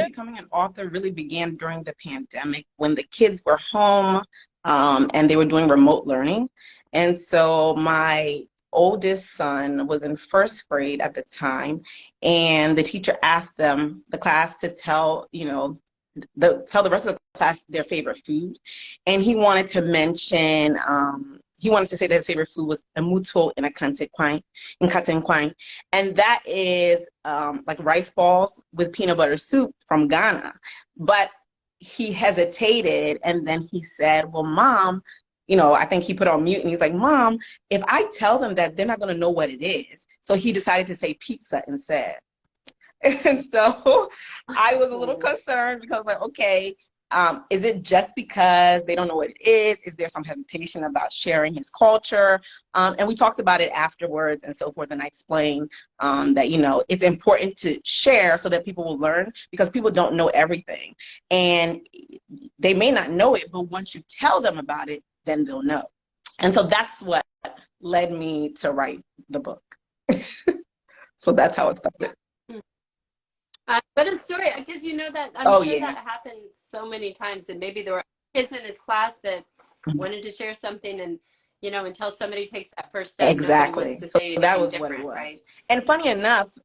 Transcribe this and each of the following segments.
Becoming an author really began during the pandemic when the kids were home and they were doing remote learning. And so my oldest son was in first grade at the time, and the teacher asked the class to tell, tell the rest of the class their favorite food. And he wanted to mention, he wanted to say that his favorite food was emuto in a kante kwang. And that is like rice balls with peanut butter soup from Ghana. But he hesitated, and then he said, well, Mom, I think he put on mute, and he's like, Mom, if I tell them that, they're not going to know what it is. So he decided to say pizza instead. And so I was a little concerned because, like, okay, is it just because they don't know what it is? Is there some hesitation about sharing his culture? And we talked about it afterwards and so forth. And I explained that, it's important to share so that people will learn, because people don't know everything. And they may not know it, but once you tell them about it, then they'll know. And so that's what led me to write the book. So that's how it started. What a story, because that I'm sure that happens so many times, and maybe there were kids in his class that wanted to share something, and until somebody takes that first step, exactly. To so say that was what it was. Right? And funny enough,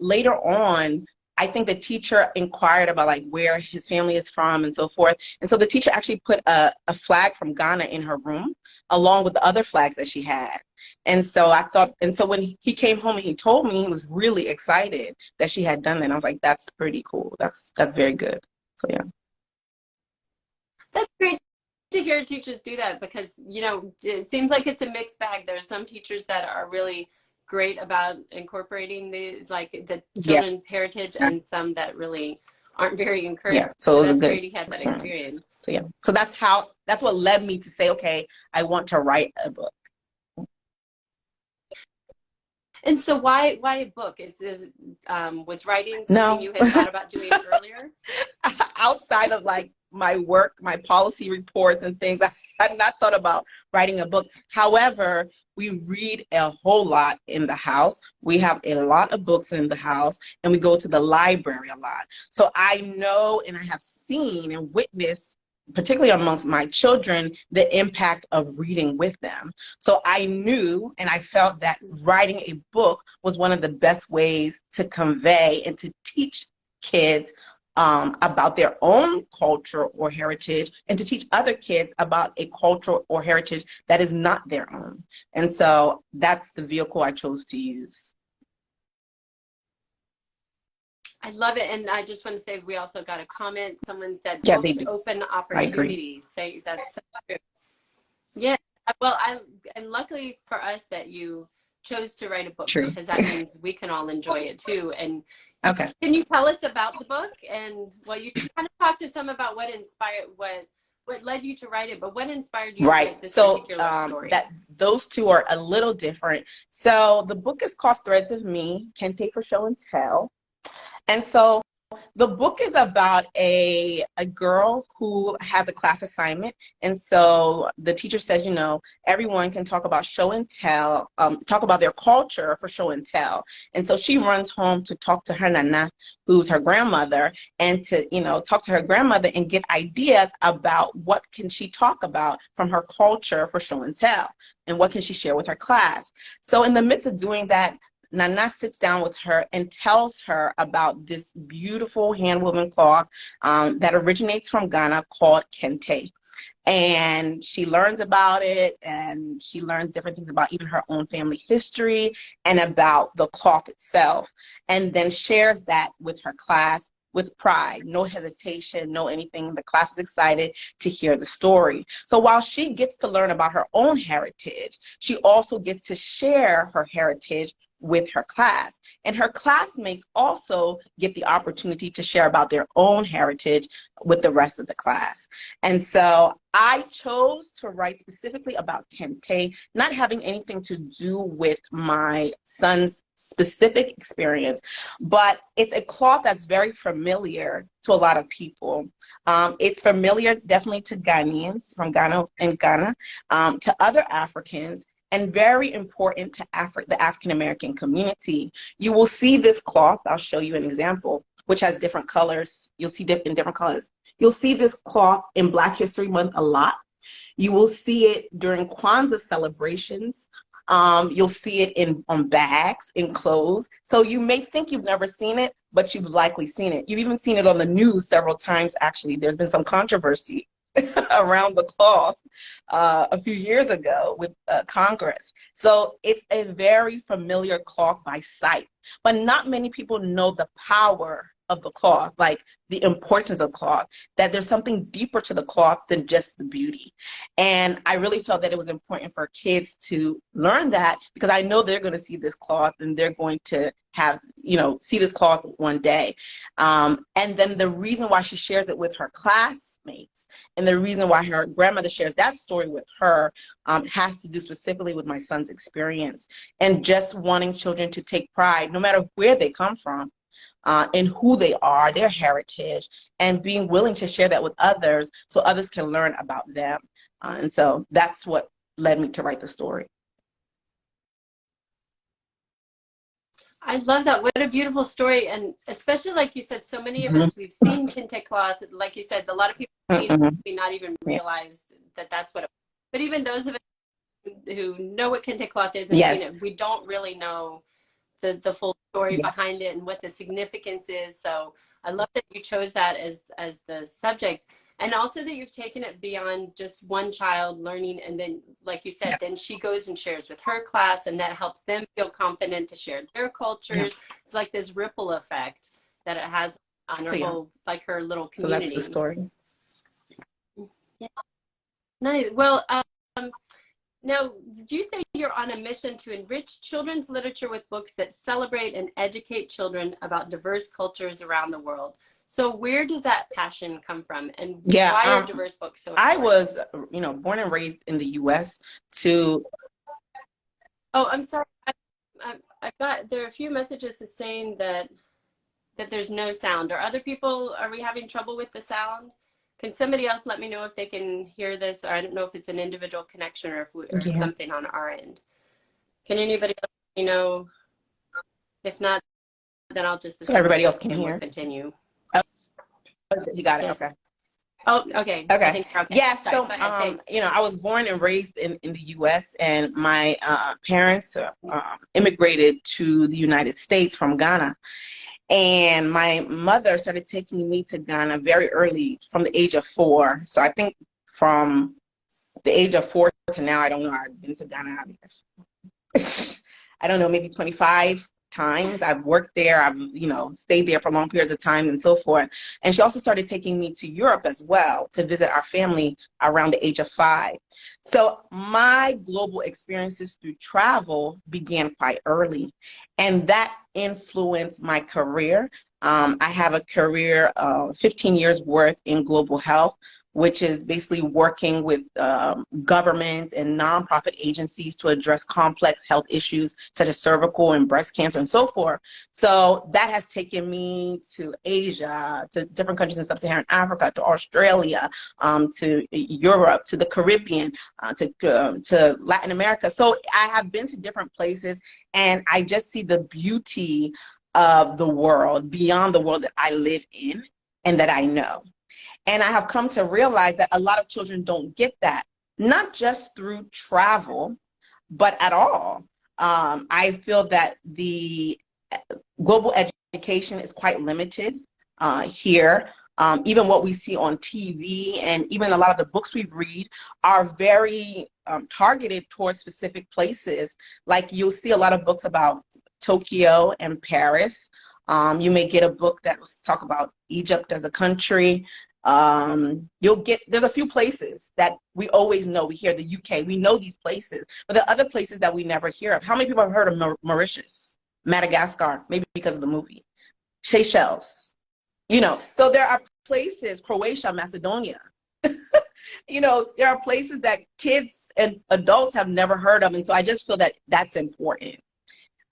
later on, I think the teacher inquired about like where his family is from and so forth. And so the teacher actually put a flag from Ghana in her room along with the other flags that she had. And so I thought, and so when he came home and he told me, he was really excited that she had done that. And I was like, that's pretty cool. That's very good. So yeah. That's great to hear teachers do that, because, it seems like it's a mixed bag. There's some teachers that are really great about incorporating the children's heritage, and some that really aren't very encouraged. Yeah, so that's great you had that experience. So yeah, so that's what led me to say, okay, I want to write a book. And so why a book? Was writing something you had thought about doing earlier? Outside of like my work, my policy reports and things, I had not thought about writing a book. However, we read a whole lot in the house. We have a lot of books in the house, and we go to the library a lot. So I know, and I have seen and witnessed, particularly amongst my children, the impact of reading with them. So I knew and I felt that writing a book was one of the best ways to convey and to teach kids about their own culture or heritage, and to teach other kids about a culture or heritage that is not their own. And so that's the vehicle I chose to use. I love it. And I just want to say, we also got a comment. Someone said, books open opportunities. That's so true. Yeah. Well, and luckily for us that you chose to write a book, because that means we can all enjoy it too. And okay. Can you tell us about the book? And you kind of talked to some about what inspired, what led you to write it, but what inspired you to write this particular story? Those two are a little different. So the book is called Threads of Me, Kente for Show and Tell. And so the book is about a girl who has a class assignment. And so the teacher said, everyone can talk about show and tell, talk about their culture for show and tell. And so she runs home to talk to her nana, who's her grandmother, and to, talk to her grandmother and get ideas about what can she talk about from her culture for show and tell, and what can she share with her class. So in the midst of doing that, Nana sits down with her and tells her about this beautiful hand-woven cloth that originates from Ghana called Kente. And she learns about it, and she learns different things about even her own family history and about the cloth itself, and then shares that with her class with pride, no hesitation, no anything. The class is excited to hear the story. So while she gets to learn about her own heritage, she also gets to share her heritage with her class. And her classmates also get the opportunity to share about their own heritage with the rest of the class. And so I chose to write specifically about Kente, not having anything to do with my son's specific experience, but it's a cloth that's very familiar to a lot of people. It's familiar definitely to Ghanaians from Ghana and Ghana, to other Africans, and very important to the African American community. You will see this cloth, I'll show you an example, which has different colors. You'll see in different colors. You'll see this cloth in Black History Month a lot. You will see it during Kwanzaa celebrations. You'll see it on bags, in clothes. So you may think you've never seen it, but you've likely seen it. You've even seen it on the news several times, actually. There's been some controversy around the cloth a few years ago with Congress. So it's a very familiar cloth by sight, but not many people know the power of the cloth, like the importance of the cloth, that there's something deeper to the cloth than just the beauty. And I really felt that it was important for kids to learn that, because I know they're going to see this cloth and they're going to have, see this cloth one day. And then the reason why she shares it with her classmates and the reason why her grandmother shares that story with her has to do specifically with my son's experience and just wanting children to take pride, no matter where they come from, in who they are, their heritage, and being willing to share that with others so others can learn about them. And so that's what led me to write the story. I love that. What a beautiful story. And especially, like you said, so many of us, we've seen Kente cloth. Like you said, a lot of people may not even realize that that's what it was. But even those of us who know what Kente cloth is and seen it, we don't really know the full story behind it and what the significance is. So I love that you chose that as the subject, and also that you've taken it beyond just one child learning, and then, like you said, then she goes and shares with her class, and that helps them feel confident to share their cultures. It's like this ripple effect that it has on her whole, like her little community. So that's the story. Nice. Well, now, you say you're on a mission to enrich children's literature with books that celebrate and educate children about diverse cultures around the world. So where does that passion come from, and why are diverse books so important? I was, born and raised in the U.S. to... Oh, I'm sorry. There are a few messages saying that there's no sound. Are we having trouble with the sound? Can somebody else let me know if they can hear this? Or I don't know if it's an individual connection or if something on our end. Can anybody else let me know? If not, then I'll just... So everybody else can hear? Continue. Oh, you got it, okay. Oh, okay. Okay. Yes, Sorry, so, ahead, I was born and raised in the U.S., and my parents immigrated to the United States from Ghana. And my mother started taking me to Ghana very early, from the age of 4. So I think from the age of 4 to now, I don't know, I've been to Ghana, I don't know, maybe 25 times. I've worked there, I've, stayed there for long periods of time and so forth. And she also started taking me to Europe as well to visit our family around the age of 5. So my global experiences through travel began quite early, and that influenced my career. I have a career of 15 years worth in global health, which is basically working with governments and nonprofit agencies to address complex health issues such as cervical and breast cancer and so forth. So that has taken me to Asia, to different countries in sub-Saharan Africa, to Australia, to Europe, to the Caribbean, to Latin America. So I have been to different places, and I just see the beauty of the world beyond the world that I live in and that I know. And I have come to realize that a lot of children don't get that, not just through travel, but at all. I feel that the global education is quite limited here. Even what we see on TV and even a lot of the books we read are very targeted towards specific places. Like you'll see a lot of books about Tokyo and Paris. You may get a book that will talk about Egypt as a country. There's a few places that we always know. We hear the UK, we know these places, but there are other places that we never hear of. How many people have heard of Mauritius, Madagascar, maybe because of the movie, Seychelles, so there are places, Croatia, Macedonia, there are places that kids and adults have never heard of. And so I just feel that that's important.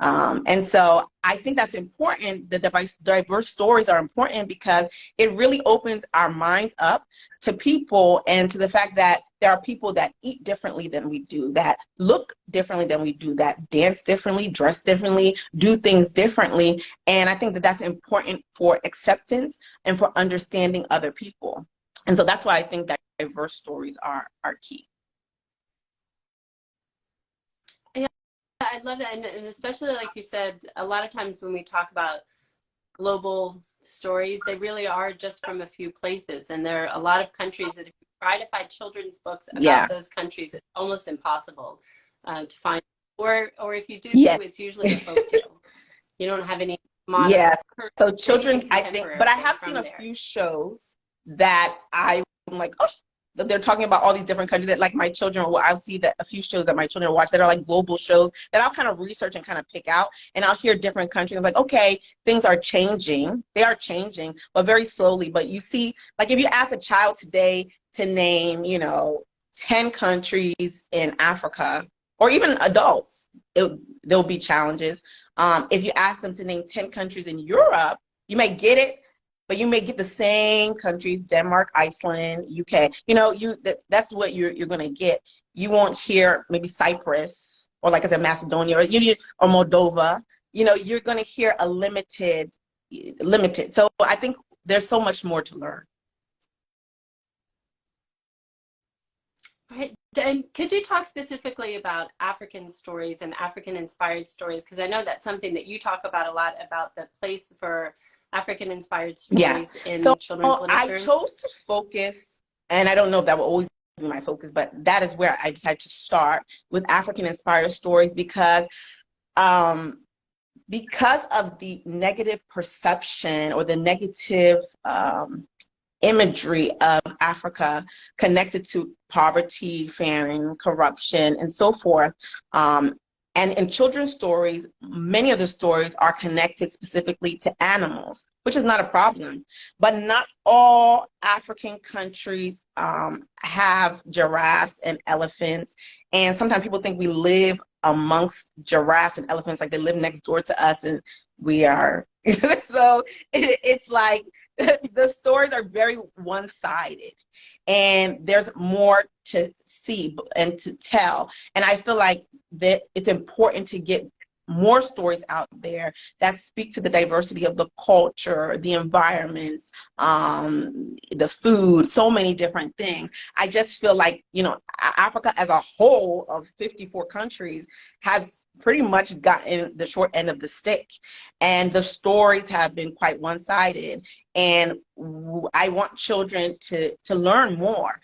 And so I think that's important. The diverse stories are important because it really opens our minds up to people and to the fact that there are people that eat differently than we do, that look differently than we do, that dance differently, dress differently, do things differently. And I think that that's important for acceptance and for understanding other people. And so that's why I think that diverse stories are key. I love that. And especially like you said, a lot of times when we talk about global stories, they really are just from a few places. And there are a lot of countries that if you try to find children's books about those countries, it's almost impossible to find. Or if you do, it's usually a folktale. You don't have any modern. Yes. So children, I think, but I have seen a few shows that I'm like, oh, they're talking about all these different countries that like my children, I'll see that a few shows that my children watch that are like global shows that I'll kind of research and kind of pick out, and I'll hear different countries. I'm like, okay, things are changing. They are changing, but very slowly. But you see, like if you ask a child today to name, 10 countries in Africa, or even adults, there'll be challenges. If you ask them to name 10 countries in Europe, you may get it, but you may get the same countries: Denmark, Iceland, UK. That's what you're going to get. You won't hear maybe Cyprus, or like I said, Macedonia, or Moldova. You're going to hear a limited. So I think there's so much more to learn. Right. And could you talk specifically about African stories and African-inspired stories? Because I know that's something that you talk about a lot, about the place for African-inspired stories in children's literature. I chose to focus, and I don't know if that will always be my focus, but that is where I decided to start with African-inspired stories because of the negative perception or the negative imagery of Africa connected to poverty, famine, corruption, and so forth. And in children's stories, many of the stories are connected specifically to animals, which is not a problem. But not all African countries have giraffes and elephants. And sometimes people think we live amongst giraffes and elephants, like they live next door to us and we are. So it's like the stories are very one-sided, and there's more to see and to tell. And I feel like that it's important to get more stories out there that speak to the diversity of the culture, the environments, the food, so many different things. I just feel like, Africa as a whole of 54 countries has pretty much gotten the short end of the stick. And the stories have been quite one-sided. And I want children to learn more.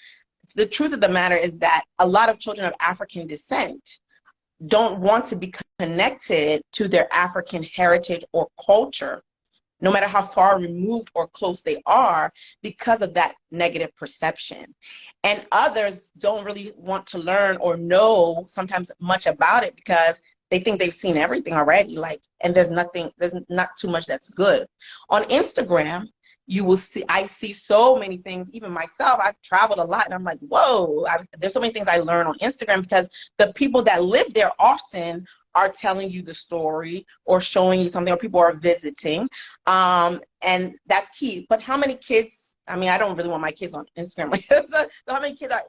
The truth of the matter is that a lot of children of African descent don't want to be connected to their African heritage or culture, no matter how far removed or close they are, because of that negative perception. And others don't really want to learn or know sometimes much about it because they think they've seen everything already, and there's not too much that's good. On Instagram, you will see, I see so many things, even myself, I've traveled a lot and I'm like, whoa, there's so many things I learn on Instagram because the people that live there often are telling you the story or showing you something, or people are visiting. And that's key. But how many kids, I don't really want my kids on Instagram. So how many kids are,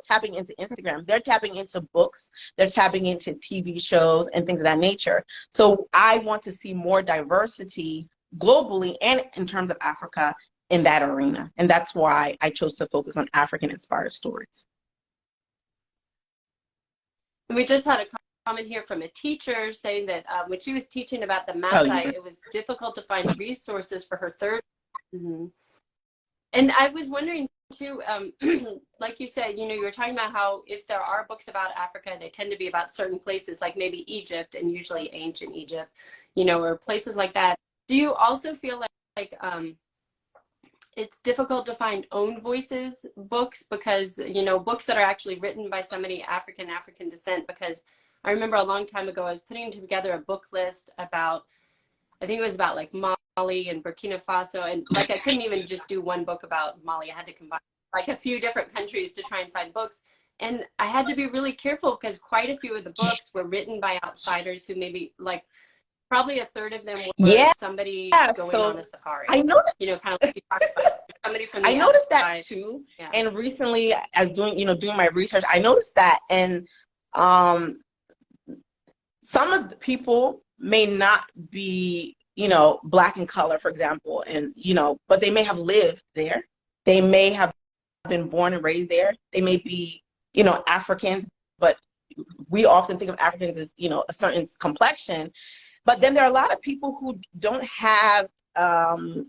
tapping into Instagram? They're tapping into books, they're tapping into TV shows and things of that nature. So I want to see more diversity globally and in terms of Africa in that arena. And that's why I chose to focus on African-inspired stories. We just had a comment here from a teacher saying that when she was teaching about the Maasai, it was difficult to find resources for her third. Mm-hmm. And I was wondering too, like you said, you were talking about how if there are books about Africa, they tend to be about certain places, like maybe Egypt, and usually ancient Egypt, or places like that. Do you also feel like it's difficult to find own voices books because, books that are actually written by somebody African descent? Because I remember a long time ago, I was putting together a book list about, I think it was about like Mali and Burkina Faso. And I couldn't even just do one book about Mali. I had to combine like a few different countries to try and find books. And I had to be really careful because quite a few of the books were written by outsiders who maybe probably a third of them were Yeah. somebody going So on a safari. I know you know, kind of like you talked about, somebody from the I noticed outside. that too. Yeah. And recently, as doing my research, I noticed that. And some of the people may not be, Black in color, for example, and, but they may have lived there. They may have been born and raised there. They may be, Africans, but we often think of Africans as, a certain complexion. But then there are a lot of people who don't have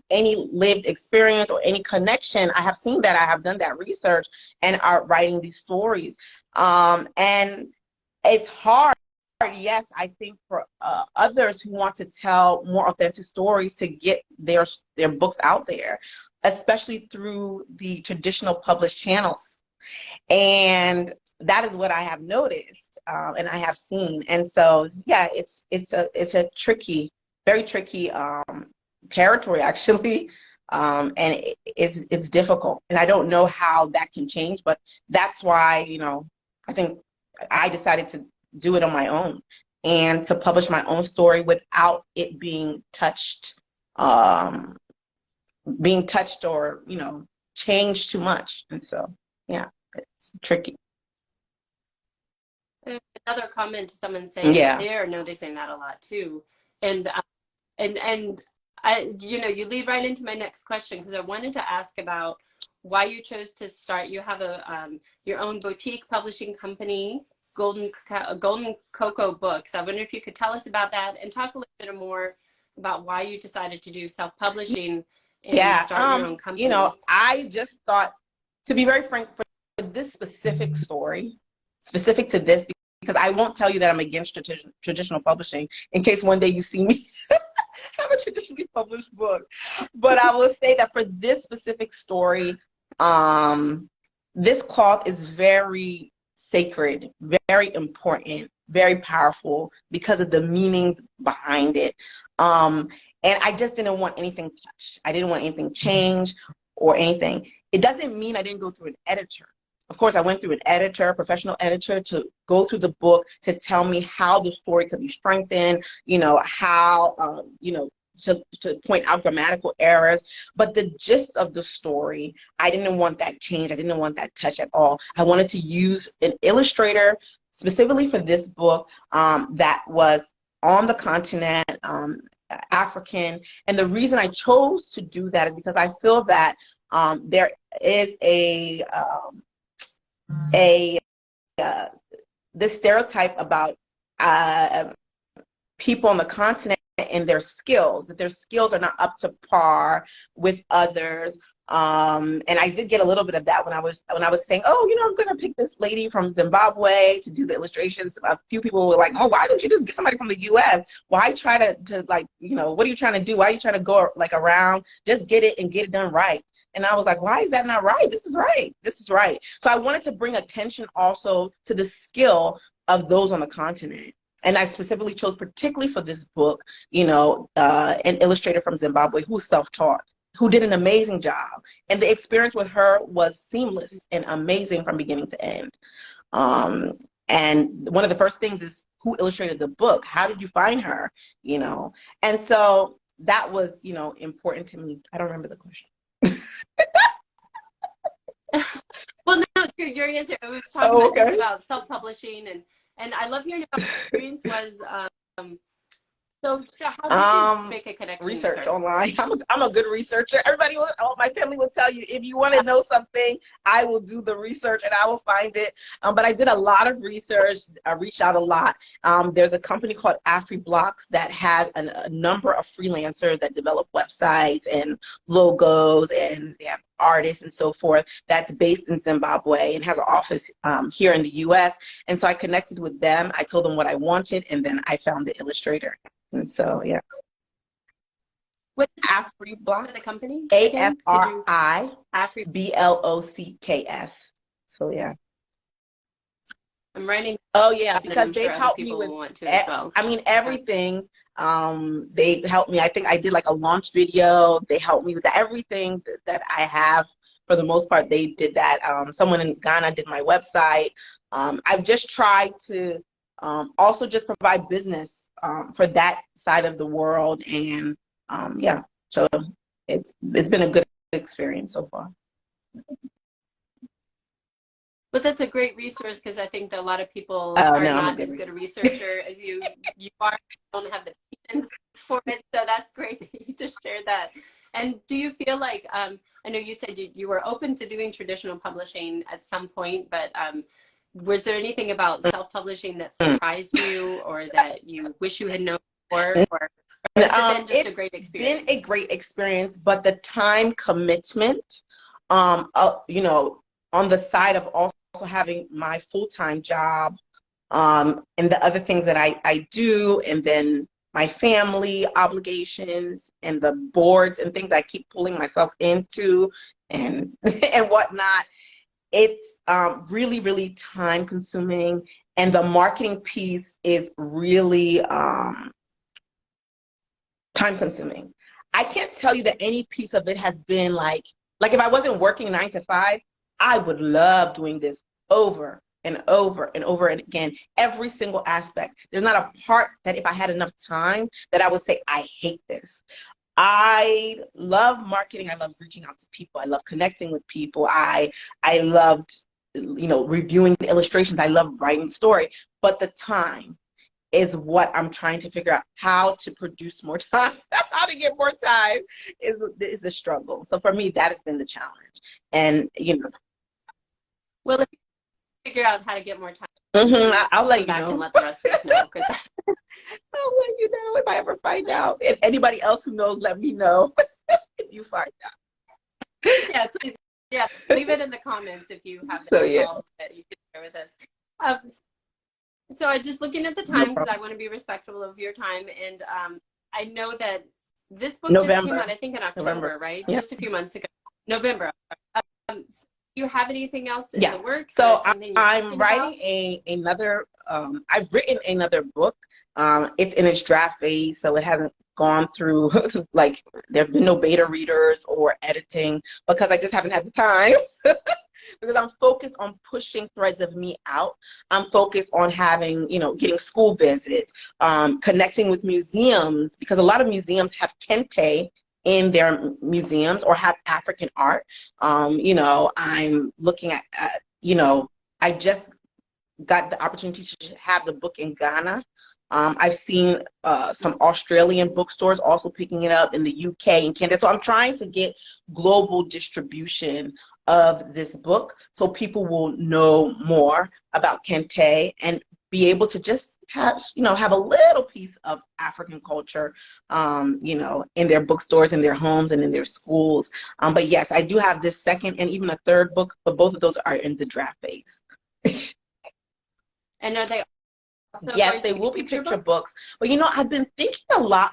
any lived experience or any connection. I have seen that. I have done that research and are writing these stories. And it's hard, yes, I think for others who want to tell more authentic stories to get their books out there, especially through the traditional published channels. And that is what I have noticed, and I have seen. And so, yeah, it's a tricky, very tricky territory, actually, and it's difficult. And I don't know how that can change, but that's why, I think I decided to do it on my own and to publish my own story without it being touched or, changed too much. And so, yeah, it's tricky. Another comment to someone saying Yeah. that they're noticing that a lot too. And I, you lead right into my next question, because I wanted to ask about why you chose to start. You have your own boutique publishing company, Golden Cocoa Books. I wonder if you could tell us about that and talk a little bit more about why you decided to do self-publishing and start your own company. I just thought, to be very frank, for this specific story, specific to this, because I won't tell you that I'm against traditional publishing in case one day you see me have a traditionally published book. But I will say that for this specific story, this cloth is very sacred, very important, very powerful because of the meanings behind it. And I just didn't want anything touched. I didn't want anything changed or anything. It doesn't mean I didn't go through an editor. Of course, I went through an editor, a professional editor, to go through the book to tell me how the story could be strengthened, how, to point out grammatical errors. But the gist of the story, I didn't want that changed. I didn't want that touch at all. I wanted to use an illustrator specifically for this book that was on the continent, African. And the reason I chose to do that is because I feel that there is this stereotype about people on the continent and their skills, that their skills are not up to par with others. And I did get a little bit of that when I was saying, I'm going to pick this lady from Zimbabwe to do the illustrations. A few people were like, oh, why don't you just get somebody from the U.S.? Why try to what are you trying to do? Why are you trying to go around? Just get it and get it done right. And I was like, why is that not right? This is right. This is right. So I wanted to bring attention also to the skill of those on the continent. And I specifically chose, particularly for this book, an illustrator from Zimbabwe who's self-taught, who did an amazing job. And the experience with her was seamless and amazing from beginning to end. And one of the first things is, who illustrated the book? How did you find her? And so that was, important to me. I don't remember the question. Well, no, your answer. I was talking just about self-publishing, and I love hearing about what your experience was. So how did you make a connection? Research online. I'm a good researcher. My family will tell you, if you want to know something, I will do the research and I will find it. But I did a lot of research. I reached out a lot. There's a company called AfriBlocks that has a number of freelancers that develop websites and logos, and they have artists and so forth, that's based in Zimbabwe and has an office here in the U.S. And so I connected with them. I told them what I wanted, and then I found the illustrator. And so, yeah. What's AfriBlocks? The company? AfriBlocks. So, yeah. I'm writing. Oh, yeah, because they helped me with, everything. They helped me. I think I did like a launch video. They helped me with everything that I have. For the most part, they did that. Someone in Ghana did my website. I've just tried to also just provide business for that side of the world. And yeah, so it's been a good experience so far. But that's a great resource, because I think that a lot of people are not as good a researcher as you are. Don't have the patience for it. So that's great that you just shared that. And do you feel like, I know you said you were open to doing traditional publishing at some point, but was there anything about self-publishing that surprised you, or that you wish you had known more, or has it been just a great experience? It's been a great experience, but the time commitment, you know, on the side of also having my full-time job, and the other things that I do, and then my family obligations and the boards and things I keep pulling myself into and and whatnot. It's really, really time consuming, and the marketing piece is really time consuming. I can't tell you that any piece of it has been like if I wasn't working 9 to 5, I would love doing this over and over and over and again, every single aspect. There's not a part that if I had enough time that I would say, I hate this. I love marketing. I love reaching out to people. I love connecting with people. I loved, you know, reviewing the illustrations. I love writing the story. But the time is what I'm trying to figure out, how to produce more time, how to get more time is the struggle. So for me, that has been the challenge. And, you know. Well, if you figure out how to get more time, I'll let you know. And let the rest of us know. I'll let you know if I ever find out. If anybody else who knows, let me know if you find out. Yeah, please. Yeah, leave it in the comments if you have results that you can share with us. So I'm just looking at the time, because I want to be respectful of your time. And I know that this book just came out, I think, in October, right? Yep. Just a few months ago. November. So do you have anything else in the works? So I'm writing another, I've written another book. It's in its draft phase, so it hasn't gone through, like, there have been no beta readers or editing, because I just haven't had the time. Because I'm focused on pushing Threads of Me out. I'm focused on having, you know, getting school visits, connecting with museums, because a lot of museums have Kente in their museums or have African art. You know, I'm looking at, you know, I just got the opportunity to have the book in Ghana. I've seen some Australian bookstores also picking it up, in the UK and Canada. So I'm trying to get global distribution of this book so people will know more about Kente and be able to just have, you know, have a little piece of African culture, you know, in their bookstores, in their homes, and in their schools. But yes, I do have this second and even a third book, but both of those are in the draft phase. And are they? Yes, they will be picture books. But, you know, I've been thinking a lot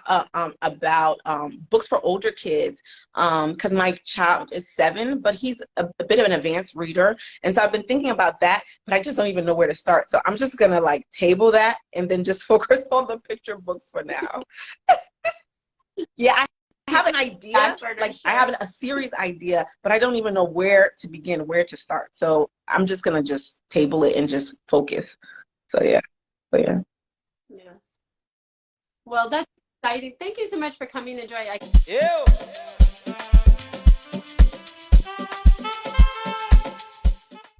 about books for older kids, because my child is 7, but he's a bit of an advanced reader. And so I've been thinking about that, but I just don't even know where to start. So I'm just going to, like, table that and then just focus on the picture books for now. Yeah, I have an idea, like I have a series idea, but I don't even know where to begin, where to start. So I'm just going to just table it and just focus. So, yeah. Yeah. Well, that's exciting. Thank you so much for coming and joining.